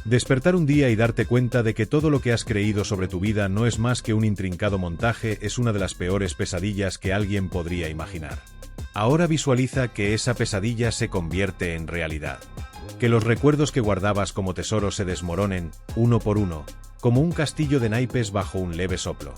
Despertar un día y darte cuenta de que todo lo que has creído sobre tu vida no es más que un intrincado montaje es una de las peores pesadillas que alguien podría imaginar. Ahora visualiza que esa pesadilla se convierte en realidad. Que los recuerdos que guardabas como tesoro se desmoronen, uno por uno, como un castillo de naipes bajo un leve soplo.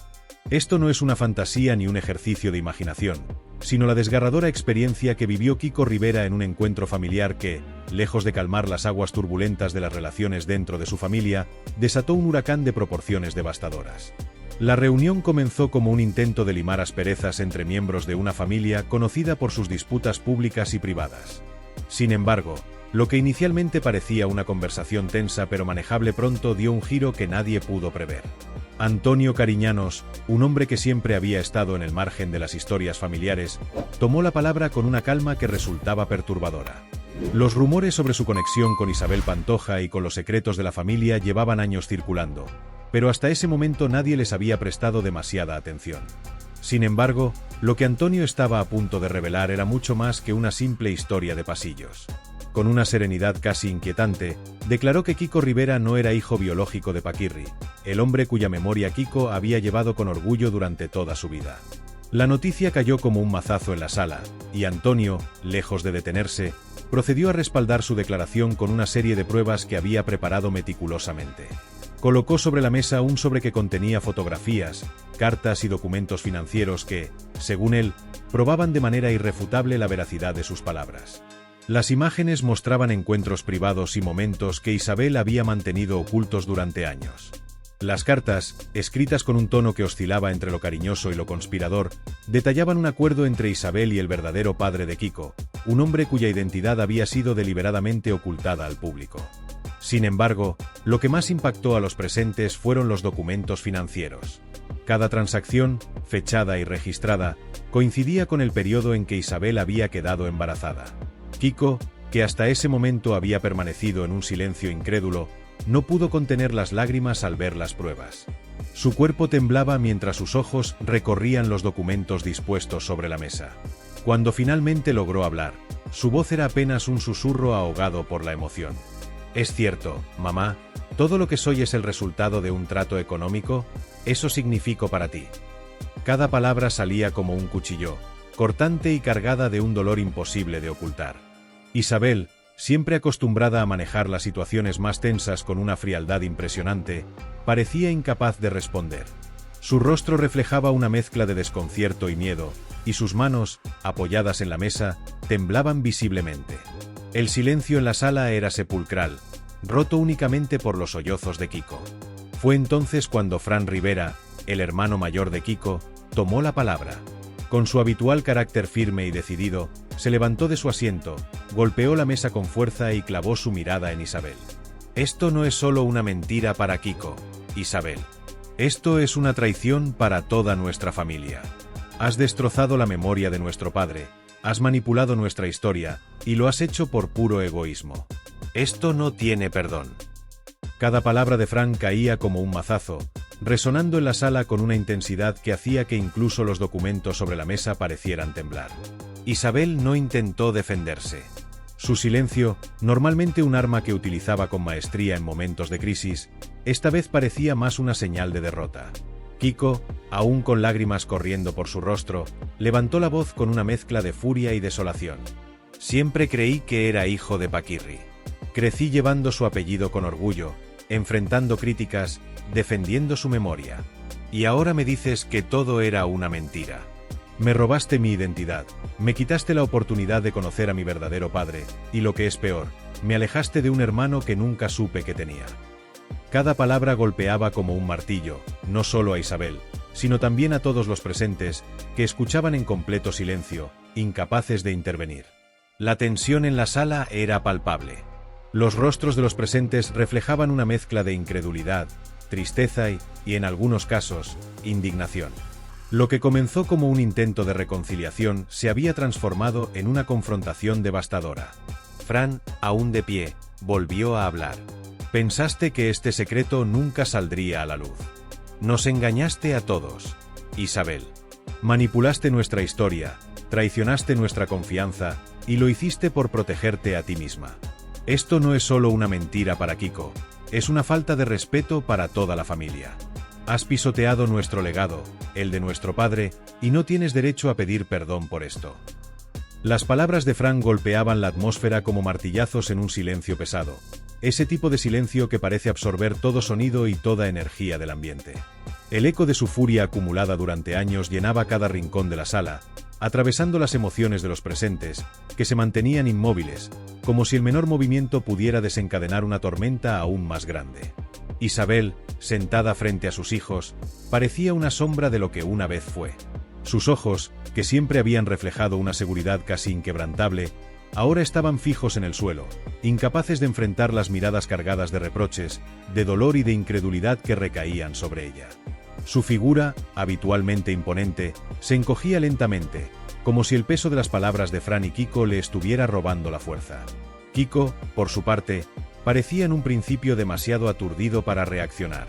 Esto no es una fantasía ni un ejercicio de imaginación, sino la desgarradora experiencia que vivió Kiko Rivera en un encuentro familiar que, lejos de calmar las aguas turbulentas de las relaciones dentro de su familia, desató un huracán de proporciones devastadoras. La reunión comenzó como un intento de limar asperezas entre miembros de una familia conocida por sus disputas públicas y privadas. Sin embargo, lo que inicialmente parecía una conversación tensa pero manejable pronto dio un giro que nadie pudo prever. Antonio Cariñanos, un hombre que siempre había estado en el margen de las historias familiares, tomó la palabra con una calma que resultaba perturbadora. Los rumores sobre su conexión con Isabel Pantoja y con los secretos de la familia llevaban años circulando, pero hasta ese momento nadie les había prestado demasiada atención. Sin embargo, lo que Antonio estaba a punto de revelar era mucho más que una simple historia de pasillos. Con una serenidad casi inquietante, declaró que Kiko Rivera no era hijo biológico de Paquirri, el hombre cuya memoria Kiko había llevado con orgullo durante toda su vida. La noticia cayó como un mazazo en la sala, y Antonio, lejos de detenerse, procedió a respaldar su declaración con una serie de pruebas que había preparado meticulosamente. Colocó sobre la mesa un sobre que contenía fotografías, cartas y documentos financieros que, según él, probaban de manera irrefutable la veracidad de sus palabras. Las imágenes mostraban encuentros privados y momentos que Isabel había mantenido ocultos durante años. Las cartas, escritas con un tono que oscilaba entre lo cariñoso y lo conspirador, detallaban un acuerdo entre Isabel y el verdadero padre de Kiko, un hombre cuya identidad había sido deliberadamente ocultada al público. Sin embargo, lo que más impactó a los presentes fueron los documentos financieros. Cada transacción, fechada y registrada, coincidía con el periodo en que Isabel había quedado embarazada. Kiko, que hasta ese momento había permanecido en un silencio incrédulo, no pudo contener las lágrimas al ver las pruebas. Su cuerpo temblaba mientras sus ojos recorrían los documentos dispuestos sobre la mesa. Cuando finalmente logró hablar, su voz era apenas un susurro ahogado por la emoción. «Es cierto, mamá, todo lo que soy es el resultado de un trato económico, eso significó para ti». Cada palabra salía como un cuchillo, cortante y cargada de un dolor imposible de ocultar. Isabel, siempre acostumbrada a manejar las situaciones más tensas con una frialdad impresionante, parecía incapaz de responder. Su rostro reflejaba una mezcla de desconcierto y miedo, y sus manos, apoyadas en la mesa, temblaban visiblemente. El silencio en la sala era sepulcral, roto únicamente por los sollozos de Kiko. Fue entonces cuando Fran Rivera, el hermano mayor de Kiko, tomó la palabra. Con su habitual carácter firme y decidido, se levantó de su asiento, golpeó la mesa con fuerza y clavó su mirada en Isabel. «Esto no es solo una mentira para Kiko, Isabel. Esto es una traición para toda nuestra familia. Has destrozado la memoria de nuestro padre, has manipulado nuestra historia, y lo has hecho por puro egoísmo. Esto no tiene perdón». Cada palabra de Fran caía como un mazazo, resonando en la sala con una intensidad que hacía que incluso los documentos sobre la mesa parecieran temblar. Isabel no intentó defenderse. Su silencio, normalmente un arma que utilizaba con maestría en momentos de crisis, esta vez parecía más una señal de derrota. Kiko, aún con lágrimas corriendo por su rostro, levantó la voz con una mezcla de furia y desolación. «Siempre creí que era hijo de Paquirri. Crecí llevando su apellido con orgullo, enfrentando críticas, defendiendo su memoria. Y ahora me dices que todo era una mentira. Me robaste mi identidad, me quitaste la oportunidad de conocer a mi verdadero padre, y lo que es peor, me alejaste de un hermano que nunca supe que tenía». Cada palabra golpeaba como un martillo, no solo a Isabel, sino también a todos los presentes, que escuchaban en completo silencio, incapaces de intervenir. La tensión en la sala era palpable. Los rostros de los presentes reflejaban una mezcla de incredulidad, tristeza y, en algunos casos, indignación. Lo que comenzó como un intento de reconciliación se había transformado en una confrontación devastadora. Fran, aún de pie, volvió a hablar. «Pensaste que este secreto nunca saldría a la luz. Nos engañaste a todos, Isabel. Manipulaste nuestra historia, traicionaste nuestra confianza, y lo hiciste por protegerte a ti misma. Esto no es solo una mentira para Kiko, Es una falta de respeto para toda la familia. Has pisoteado nuestro legado, el de nuestro padre, y no tienes derecho a pedir perdón por esto. Las palabras de Frank golpeaban la atmósfera como martillazos en un silencio pesado. Ese tipo de silencio que parece absorber todo sonido y toda energía del ambiente. El eco de su furia acumulada durante años llenaba cada rincón de la sala, atravesando las emociones de los presentes, que se mantenían inmóviles, como si el menor movimiento pudiera desencadenar una tormenta aún más grande. Isabel, sentada frente a sus hijos, parecía una sombra de lo que una vez fue. Sus ojos, que siempre habían reflejado una seguridad casi inquebrantable, ahora estaban fijos en el suelo, incapaces de enfrentar las miradas cargadas de reproches, de dolor y de incredulidad que recaían sobre ella. Su figura, habitualmente imponente, se encogía lentamente, como si el peso de las palabras de Fran y Kiko le estuviera robando la fuerza. Kiko, por su parte, parecía en un principio demasiado aturdido para reaccionar.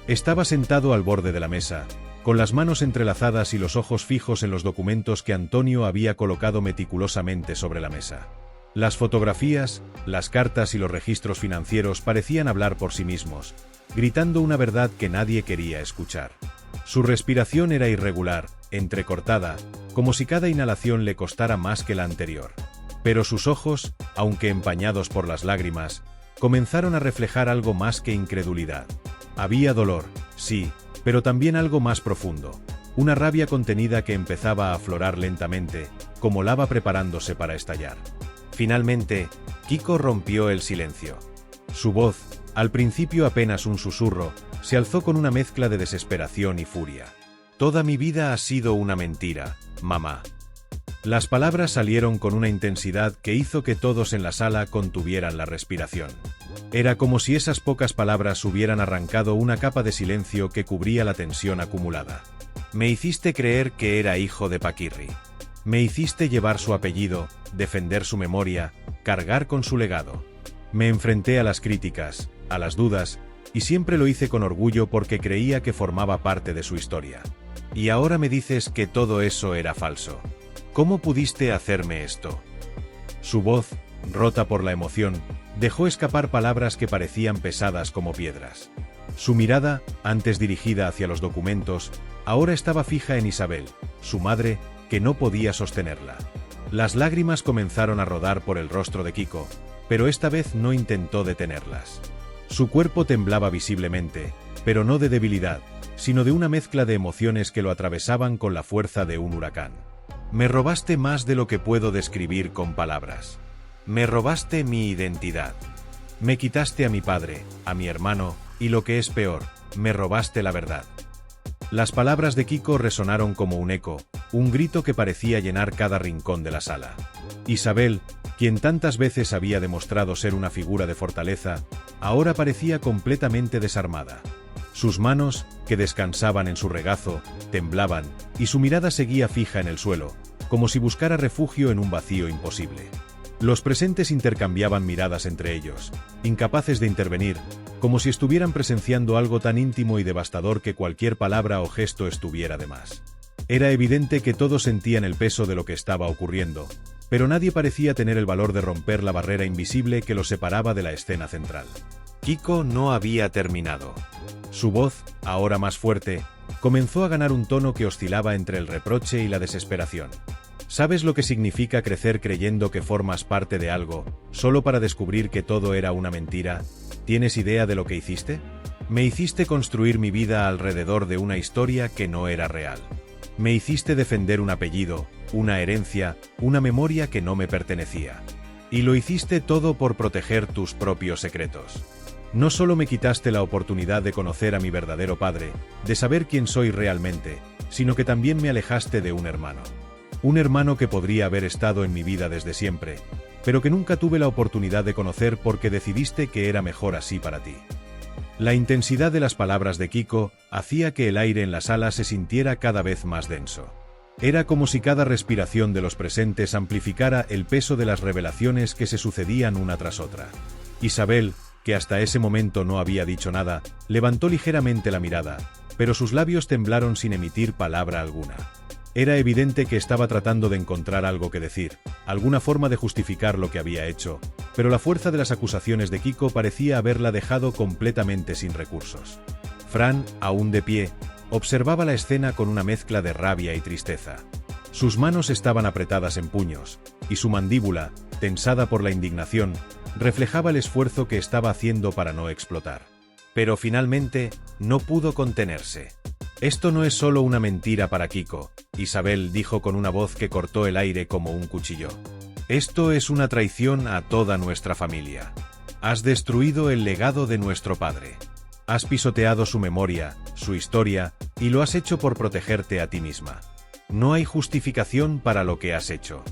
Estaba sentado al borde de la mesa, con las manos entrelazadas y los ojos fijos en los documentos que Antonio había colocado meticulosamente sobre la mesa. Las fotografías, las cartas y los registros financieros parecían hablar por sí mismos, gritando una verdad que nadie quería escuchar. Su respiración era irregular, entrecortada, como si cada inhalación le costara más que la anterior. Pero sus ojos, aunque empañados por las lágrimas, comenzaron a reflejar algo más que incredulidad. Había dolor, sí, pero también algo más profundo, una rabia contenida que empezaba a aflorar lentamente, como lava preparándose para estallar. Finalmente, Kiko rompió el silencio. Su voz, al principio apenas un susurro, se alzó con una mezcla de desesperación y furia. Toda mi vida ha sido una mentira, mamá. Las palabras salieron con una intensidad que hizo que todos en la sala contuvieran la respiración. Era como si esas pocas palabras hubieran arrancado una capa de silencio que cubría la tensión acumulada. Me hiciste creer que era hijo de Paquirri. Me hiciste llevar su apellido, defender su memoria, cargar con su legado. Me enfrenté a las críticas, a las dudas, y siempre lo hice con orgullo porque creía que formaba parte de su historia. Y ahora me dices que todo eso era falso. ¿Cómo pudiste hacerme esto? Su voz, rota por la emoción, dejó escapar palabras que parecían pesadas como piedras. Su mirada, antes dirigida hacia los documentos, ahora estaba fija en Isabel, su madre, que no podía sostenerla. Las lágrimas comenzaron a rodar por el rostro de Kiko, pero esta vez no intentó detenerlas. Su cuerpo temblaba visiblemente, pero no de debilidad, sino de una mezcla de emociones que lo atravesaban con la fuerza de un huracán. Me robaste más de lo que puedo describir con palabras. Me robaste mi identidad. Me quitaste a mi padre, a mi hermano, y lo que es peor, me robaste la verdad. Las palabras de Kiko resonaron como un eco, un grito que parecía llenar cada rincón de la sala. Isabel, quien tantas veces había demostrado ser una figura de fortaleza, ahora parecía completamente desarmada. Sus manos, que descansaban en su regazo, temblaban, y su mirada seguía fija en el suelo, como si buscara refugio en un vacío imposible. Los presentes intercambiaban miradas entre ellos, incapaces de intervenir, como si estuvieran presenciando algo tan íntimo y devastador que cualquier palabra o gesto estuviera de más. Era evidente que todos sentían el peso de lo que estaba ocurriendo, pero nadie parecía tener el valor de romper la barrera invisible que los separaba de la escena central. Kiko no había terminado. Su voz, ahora más fuerte, comenzó a ganar un tono que oscilaba entre el reproche y la desesperación. ¿Sabes lo que significa crecer creyendo que formas parte de algo, solo para descubrir que todo era una mentira? ¿Tienes idea de lo que hiciste? Me hiciste construir mi vida alrededor de una historia que no era real. Me hiciste defender un apellido, una herencia, una memoria que no me pertenecía. Y lo hiciste todo por proteger tus propios secretos. No solo me quitaste la oportunidad de conocer a mi verdadero padre, de saber quién soy realmente, sino que también me alejaste de un hermano. Un hermano que podría haber estado en mi vida desde siempre, pero que nunca tuve la oportunidad de conocer porque decidiste que era mejor así para ti. La intensidad de las palabras de Kiko hacía que el aire en la sala se sintiera cada vez más denso. Era como si cada respiración de los presentes amplificara el peso de las revelaciones que se sucedían una tras otra. Isabel, que hasta ese momento no había dicho nada, levantó ligeramente la mirada, pero sus labios temblaron sin emitir palabra alguna. Era evidente que estaba tratando de encontrar algo que decir, alguna forma de justificar lo que había hecho, pero la fuerza de las acusaciones de Kiko parecía haberla dejado completamente sin recursos. Fran, aún de pie, observaba la escena con una mezcla de rabia y tristeza. Sus manos estaban apretadas en puños, y su mandíbula, tensada por la indignación, reflejaba el esfuerzo que estaba haciendo para no explotar. Pero finalmente, no pudo contenerse. «Esto no es solo una mentira para Kiko», Isabel dijo con una voz que cortó el aire como un cuchillo. «Esto es una traición a toda nuestra familia. Has destruido el legado de nuestro padre. Has pisoteado su memoria, su historia, y lo has hecho por protegerte a ti misma. No hay justificación para lo que has hecho».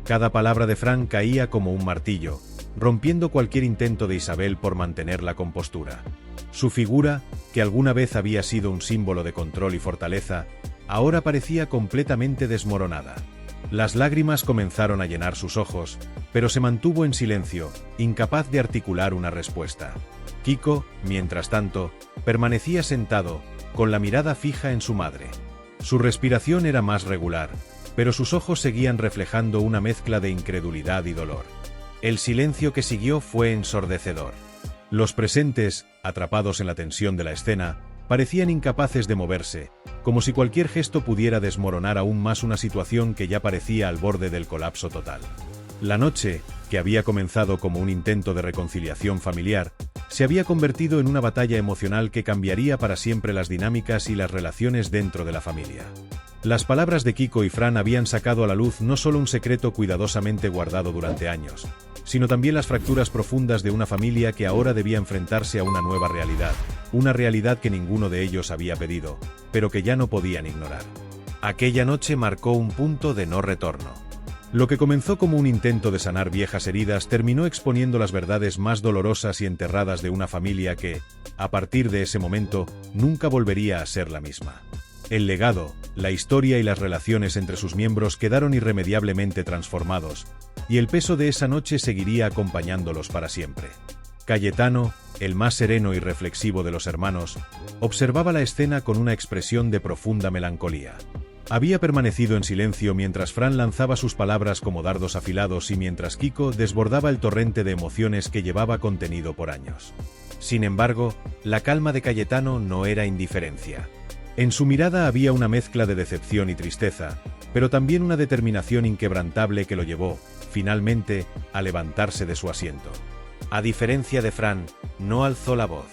Cada palabra de Fran caía como un martillo, rompiendo cualquier intento de Isabel por mantener la compostura. Su figura, que alguna vez había sido un símbolo de control y fortaleza, ahora parecía completamente desmoronada. Las lágrimas comenzaron a llenar sus ojos, pero se mantuvo en silencio, incapaz de articular una respuesta. Kiko, mientras tanto, permanecía sentado, con la mirada fija en su madre. Su respiración era más regular, pero sus ojos seguían reflejando una mezcla de incredulidad y dolor. El silencio que siguió fue ensordecedor. Los presentes, atrapados en la tensión de la escena, parecían incapaces de moverse, como si cualquier gesto pudiera desmoronar aún más una situación que ya parecía al borde del colapso total. La noche, que había comenzado como un intento de reconciliación familiar, se había convertido en una batalla emocional que cambiaría para siempre las dinámicas y las relaciones dentro de la familia. Las palabras de Kiko y Fran habían sacado a la luz no solo un secreto cuidadosamente guardado durante años, sino también las fracturas profundas de una familia que ahora debía enfrentarse a una nueva realidad, una realidad que ninguno de ellos había pedido, pero que ya no podían ignorar. Aquella noche marcó un punto de no retorno. Lo que comenzó como un intento de sanar viejas heridas terminó exponiendo las verdades más dolorosas y enterradas de una familia que, a partir de ese momento, nunca volvería a ser la misma. El legado, la historia y las relaciones entre sus miembros quedaron irremediablemente transformados, y el peso de esa noche seguiría acompañándolos para siempre. Cayetano, el más sereno y reflexivo de los hermanos, observaba la escena con una expresión de profunda melancolía. Había permanecido en silencio mientras Fran lanzaba sus palabras como dardos afilados y mientras Kiko desbordaba el torrente de emociones que llevaba contenido por años. Sin embargo, la calma de Cayetano no era indiferencia. En su mirada había una mezcla de decepción y tristeza, pero también una determinación inquebrantable que lo llevó, finalmente, a levantarse de su asiento. A diferencia de Fran, no alzó la voz.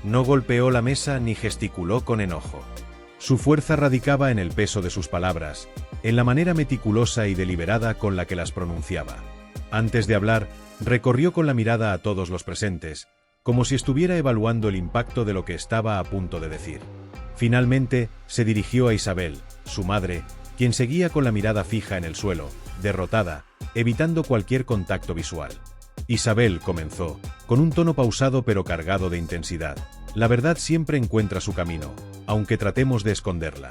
No golpeó la mesa ni gesticuló con enojo. Su fuerza radicaba en el peso de sus palabras, en la manera meticulosa y deliberada con la que las pronunciaba. Antes de hablar, recorrió con la mirada a todos los presentes, como si estuviera evaluando el impacto de lo que estaba a punto de decir. Finalmente, se dirigió a Isabel, su madre, quien seguía con la mirada fija en el suelo, derrotada, evitando cualquier contacto visual. Isabel comenzó, con un tono pausado pero cargado de intensidad. La verdad siempre encuentra su camino, aunque tratemos de esconderla.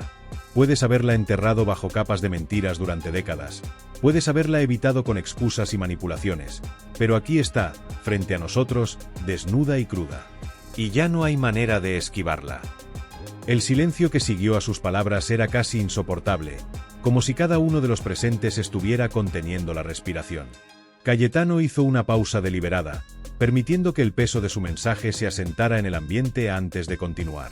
Puedes haberla enterrado bajo capas de mentiras durante décadas, puedes haberla evitado con excusas y manipulaciones, pero aquí está, frente a nosotros, desnuda y cruda. Y ya no hay manera de esquivarla. El silencio que siguió a sus palabras era casi insoportable, como si cada uno de los presentes estuviera conteniendo la respiración. Cayetano hizo una pausa deliberada, permitiendo que el peso de su mensaje se asentara en el ambiente antes de continuar.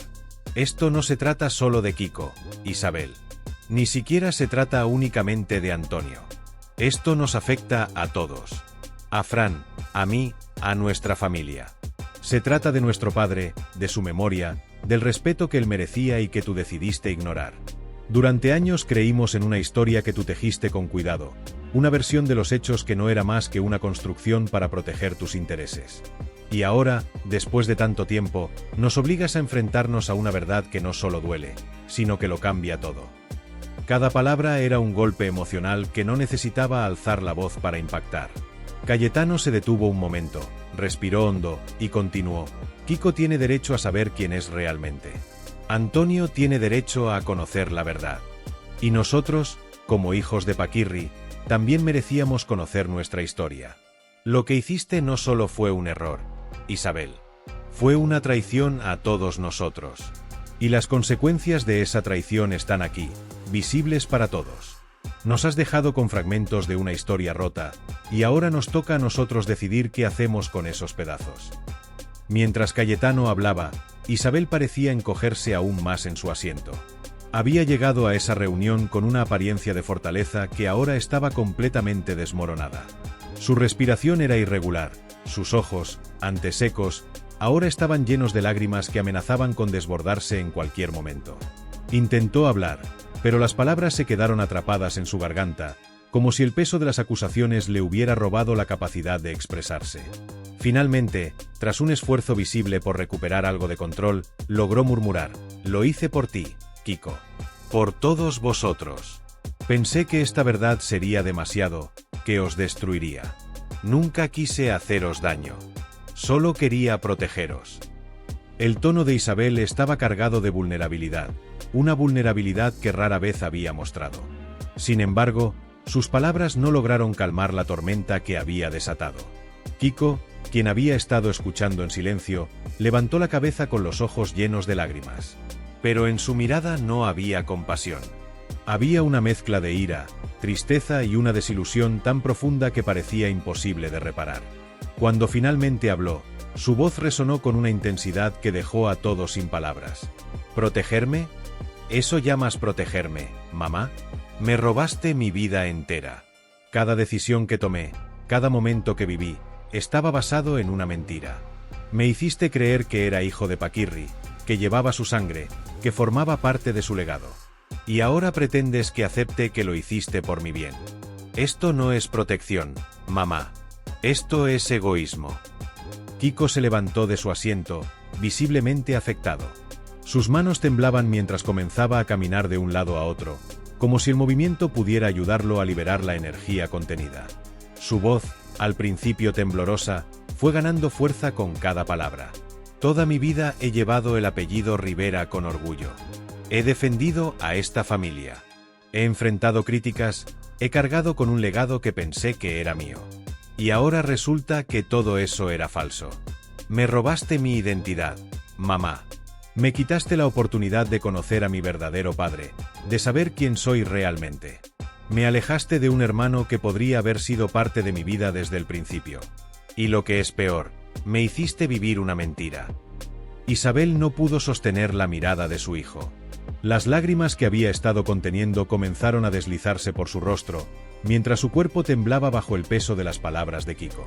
Esto no se trata solo de Kiko, Isabel. Ni siquiera se trata únicamente de Antonio. Esto nos afecta a todos. A Fran, a mí, a nuestra familia. Se trata de nuestro padre, de su memoria, del respeto que él merecía y que tú decidiste ignorar. Durante años creímos en una historia que tú tejiste con cuidado, una versión de los hechos que no era más que una construcción para proteger tus intereses. Y ahora, después de tanto tiempo, nos obligas a enfrentarnos a una verdad que no solo duele, sino que lo cambia todo. Cada palabra era un golpe emocional que no necesitaba alzar la voz para impactar. Cayetano se detuvo un momento, respiró hondo, y continuó. Kiko tiene derecho a saber quién es realmente. Antonio tiene derecho a conocer la verdad. Y nosotros, como hijos de Paquirri, también merecíamos conocer nuestra historia. Lo que hiciste no solo fue un error, Isabel. Fue una traición a todos nosotros. Y las consecuencias de esa traición están aquí, visibles para todos. Nos has dejado con fragmentos de una historia rota, y ahora nos toca a nosotros decidir qué hacemos con esos pedazos. Mientras Cayetano hablaba, Isabel parecía encogerse aún más en su asiento. Había llegado a esa reunión con una apariencia de fortaleza que ahora estaba completamente desmoronada. Su respiración era irregular, sus ojos, antes secos, ahora estaban llenos de lágrimas que amenazaban con desbordarse en cualquier momento. Intentó hablar, pero las palabras se quedaron atrapadas en su garganta, como si el peso de las acusaciones le hubiera robado la capacidad de expresarse. Finalmente, tras un esfuerzo visible por recuperar algo de control, logró murmurar: «Lo hice por ti, Kiko. Por todos vosotros. Pensé que esta verdad sería demasiado, que os destruiría. Nunca quise haceros daño. Solo quería protegeros». El tono de Isabel estaba cargado de vulnerabilidad, una vulnerabilidad que rara vez había mostrado. Sin embargo, sus palabras no lograron calmar la tormenta que había desatado. Kiko, quien había estado escuchando en silencio, levantó la cabeza con los ojos llenos de lágrimas. Pero en su mirada no había compasión. Había una mezcla de ira, tristeza y una desilusión tan profunda que parecía imposible de reparar. Cuando finalmente habló, su voz resonó con una intensidad que dejó a todos sin palabras. ¿Protegerme? ¿Eso llamas protegerme, mamá? Me robaste mi vida entera. Cada decisión que tomé, cada momento que viví, estaba basado en una mentira. Me hiciste creer que era hijo de Paquirri, que llevaba su sangre, que formaba parte de su legado. Y ahora pretendes que acepte que lo hiciste por mi bien. Esto no es protección, mamá. Esto es egoísmo. Kiko se levantó de su asiento, visiblemente afectado. Sus manos temblaban mientras comenzaba a caminar de un lado a otro, como si el movimiento pudiera ayudarlo a liberar la energía contenida. Su voz, al principio temblorosa, fue ganando fuerza con cada palabra. Toda mi vida he llevado el apellido Rivera con orgullo. He defendido a esta familia. He enfrentado críticas, he cargado con un legado que pensé que era mío. Y ahora resulta que todo eso era falso. Me robaste mi identidad, mamá. Me quitaste la oportunidad de conocer a mi verdadero padre, de saber quién soy realmente. Me alejaste de un hermano que podría haber sido parte de mi vida desde el principio. Y lo que es peor, me hiciste vivir una mentira. Isabel no pudo sostener la mirada de su hijo. Las lágrimas que había estado conteniendo comenzaron a deslizarse por su rostro, mientras su cuerpo temblaba bajo el peso de las palabras de Kiko.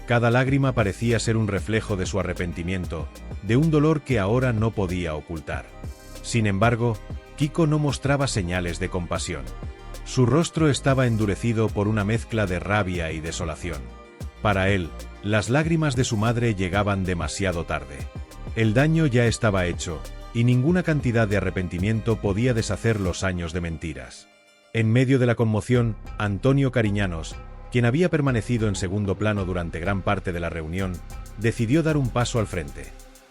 Cada lágrima parecía ser un reflejo de su arrepentimiento, de un dolor que ahora no podía ocultar. Sin embargo, Kiko no mostraba señales de compasión. Su rostro estaba endurecido por una mezcla de rabia y desolación. Para él, las lágrimas de su madre llegaban demasiado tarde. El daño ya estaba hecho, y ninguna cantidad de arrepentimiento podía deshacer los años de mentiras. En medio de la conmoción, Antonio Cariñanos, quien había permanecido en segundo plano durante gran parte de la reunión, decidió dar un paso al frente.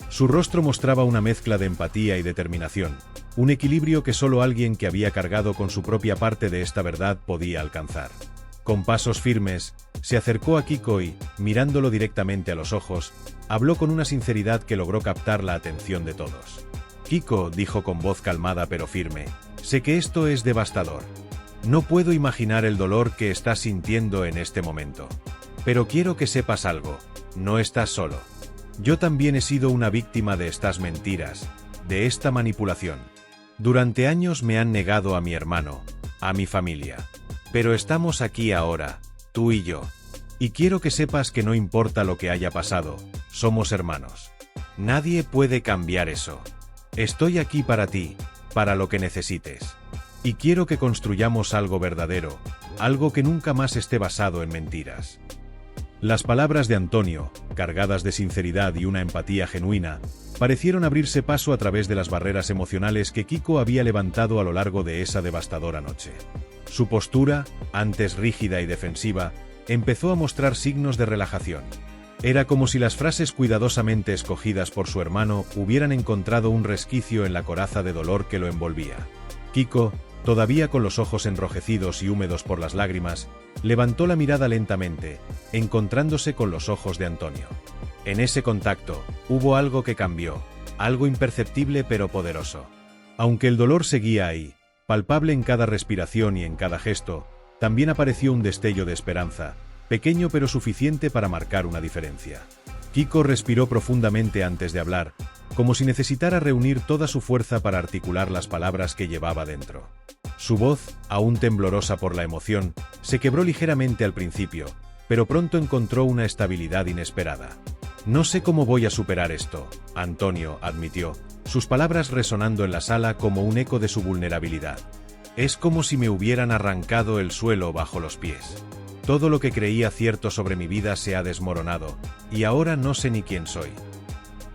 Su rostro mostraba una mezcla de empatía y determinación, un equilibrio que solo alguien que había cargado con su propia parte de esta verdad podía alcanzar. Con pasos firmes, se acercó a Kiko y, mirándolo directamente a los ojos, habló con una sinceridad que logró captar la atención de todos. «Kiko», dijo con voz calmada pero firme, «sé que esto es devastador. No puedo imaginar el dolor que estás sintiendo en este momento. Pero quiero que sepas algo, no estás solo. Yo también he sido una víctima de estas mentiras, de esta manipulación. Durante años me han negado a mi hermano, a mi familia. Pero estamos aquí ahora, tú y yo. Y quiero que sepas que no importa lo que haya pasado, somos hermanos. Nadie puede cambiar eso. Estoy aquí para ti, para lo que necesites. Y quiero que construyamos algo verdadero, algo que nunca más esté basado en mentiras». Las palabras de Antonio, cargadas de sinceridad y una empatía genuina, parecieron abrirse paso a través de las barreras emocionales que Kiko había levantado a lo largo de esa devastadora noche. Su postura, antes rígida y defensiva, empezó a mostrar signos de relajación. Era como si las frases cuidadosamente escogidas por su hermano hubieran encontrado un resquicio en la coraza de dolor que lo envolvía. Kiko, todavía con los ojos enrojecidos y húmedos por las lágrimas, levantó la mirada lentamente, encontrándose con los ojos de Antonio. En ese contacto, hubo algo que cambió, algo imperceptible pero poderoso. Aunque el dolor seguía ahí, palpable en cada respiración y en cada gesto, también apareció un destello de esperanza, pequeño pero suficiente para marcar una diferencia. Kiko respiró profundamente antes de hablar, como si necesitara reunir toda su fuerza para articular las palabras que llevaba dentro. Su voz, aún temblorosa por la emoción, se quebró ligeramente al principio, pero pronto encontró una estabilidad inesperada. «No sé cómo voy a superar esto», Antonio admitió, sus palabras resonando en la sala como un eco de su vulnerabilidad. «Es como si me hubieran arrancado el suelo bajo los pies. Todo lo que creía cierto sobre mi vida se ha desmoronado, y ahora no sé ni quién soy».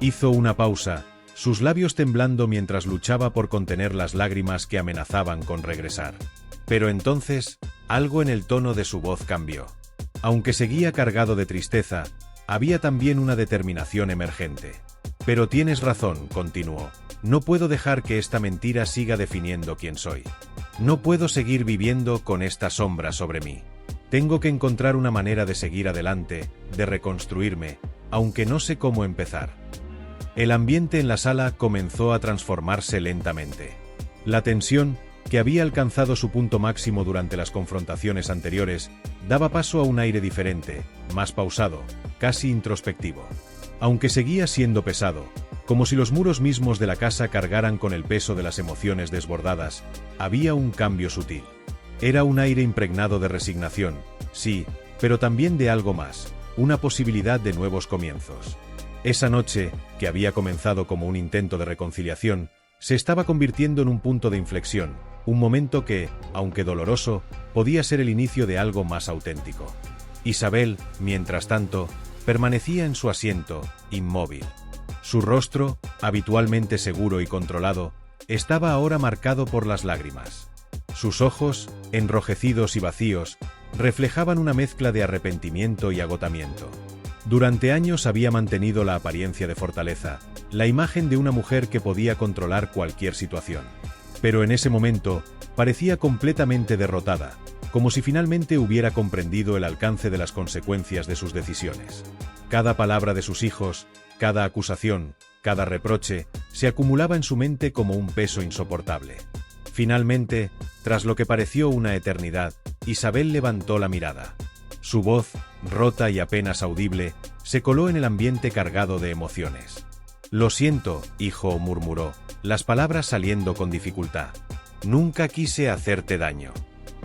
Hizo una pausa, sus labios temblando mientras luchaba por contener las lágrimas que amenazaban con regresar. Pero entonces, algo en el tono de su voz cambió. Aunque seguía cargado de tristeza, había también una determinación emergente. «Pero tienes razón», continuó, «no puedo dejar que esta mentira siga definiendo quién soy. No puedo seguir viviendo con esta sombra sobre mí. Tengo que encontrar una manera de seguir adelante, de reconstruirme, aunque no sé cómo empezar». El ambiente en la sala comenzó a transformarse lentamente. La tensión, que había alcanzado su punto máximo durante las confrontaciones anteriores, daba paso a un aire diferente, más pausado, casi introspectivo. Aunque seguía siendo pesado, como si los muros mismos de la casa cargaran con el peso de las emociones desbordadas, había un cambio sutil. Era un aire impregnado de resignación, sí, pero también de algo más, una posibilidad de nuevos comienzos. Esa noche, que había comenzado como un intento de reconciliación, se estaba convirtiendo en un punto de inflexión, un momento que, aunque doloroso, podía ser el inicio de algo más auténtico. Isabel, mientras tanto, permanecía en su asiento, inmóvil. Su rostro, habitualmente seguro y controlado, estaba ahora marcado por las lágrimas. Sus ojos, enrojecidos y vacíos, reflejaban una mezcla de arrepentimiento y agotamiento. Durante años había mantenido la apariencia de fortaleza, la imagen de una mujer que podía controlar cualquier situación. Pero en ese momento, parecía completamente derrotada, como si finalmente hubiera comprendido el alcance de las consecuencias de sus decisiones. Cada palabra de sus hijos, cada acusación, cada reproche, se acumulaba en su mente como un peso insoportable. Finalmente, tras lo que pareció una eternidad, Isabel levantó la mirada. Su voz, rota y apenas audible, se coló en el ambiente cargado de emociones. «Lo siento, hijo», murmuró, las palabras saliendo con dificultad. «Nunca quise hacerte daño.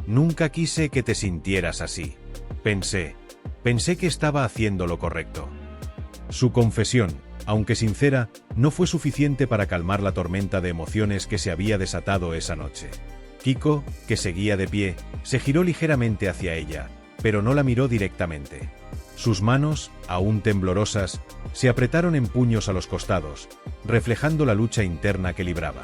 Nunca quise que te sintieras así. Pensé que estaba haciendo lo correcto». Su confesión, aunque sincera, no fue suficiente para calmar la tormenta de emociones que se había desatado esa noche. Kiko, que seguía de pie, se giró ligeramente hacia ella, pero no la miró directamente. Sus manos, aún temblorosas, se apretaron en puños a los costados, reflejando la lucha interna que libraba.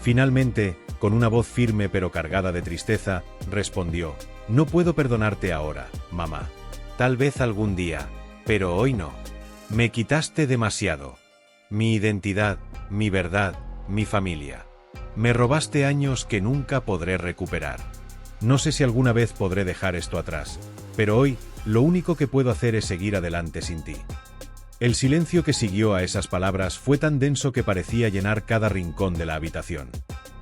Finalmente, con una voz firme pero cargada de tristeza, respondió: «No puedo perdonarte ahora, mamá. Tal vez algún día, pero hoy no. Me quitaste demasiado. Mi identidad, mi verdad, mi familia. Me robaste años que nunca podré recuperar. No sé si alguna vez podré dejar esto atrás, pero hoy, lo único que puedo hacer es seguir adelante sin ti». El silencio que siguió a esas palabras fue tan denso que parecía llenar cada rincón de la habitación.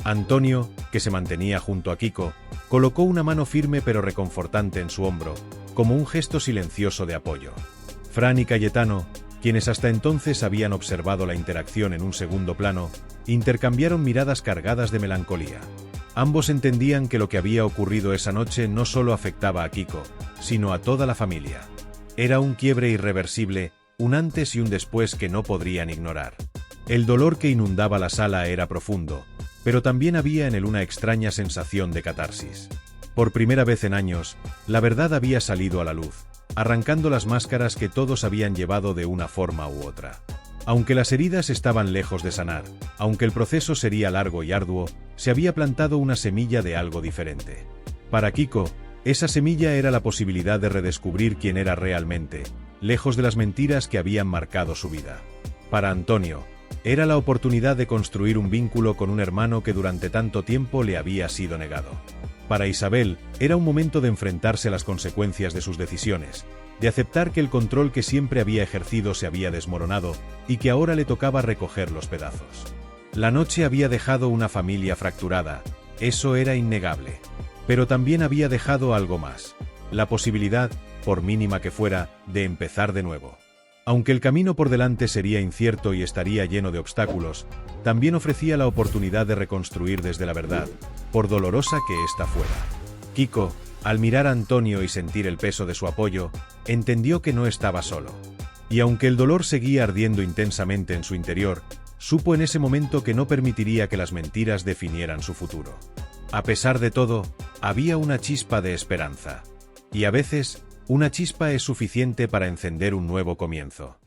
Antonio, que se mantenía junto a Kiko, colocó una mano firme pero reconfortante en su hombro, como un gesto silencioso de apoyo. Fran y Cayetano, quienes hasta entonces habían observado la interacción en un segundo plano, intercambiaron miradas cargadas de melancolía. Ambos entendían que lo que había ocurrido esa noche no solo afectaba a Kiko, sino a toda la familia. Era un quiebre irreversible, un antes y un después que no podrían ignorar. El dolor que inundaba la sala era profundo, pero también había en él una extraña sensación de catarsis. Por primera vez en años, la verdad había salido a la luz, arrancando las máscaras que todos habían llevado de una forma u otra. Aunque las heridas estaban lejos de sanar, aunque el proceso sería largo y arduo, se había plantado una semilla de algo diferente. Para Kiko, esa semilla era la posibilidad de redescubrir quién era realmente, lejos de las mentiras que habían marcado su vida. Para Antonio, era la oportunidad de construir un vínculo con un hermano que durante tanto tiempo le había sido negado. Para Isabel, era un momento de enfrentarse a las consecuencias de sus decisiones, de aceptar que el control que siempre había ejercido se había desmoronado y que ahora le tocaba recoger los pedazos. La noche había dejado una familia fracturada, eso era innegable. Pero también había dejado algo más: la posibilidad, por mínima que fuera, de empezar de nuevo. Aunque el camino por delante sería incierto y estaría lleno de obstáculos, también ofrecía la oportunidad de reconstruir desde la verdad, por dolorosa que ésta fuera. Kiko, al mirar a Antonio y sentir el peso de su apoyo, entendió que no estaba solo. Y aunque el dolor seguía ardiendo intensamente en su interior, supo en ese momento que no permitiría que las mentiras definieran su futuro. A pesar de todo, había una chispa de esperanza. Y a veces, una chispa es suficiente para encender un nuevo comienzo.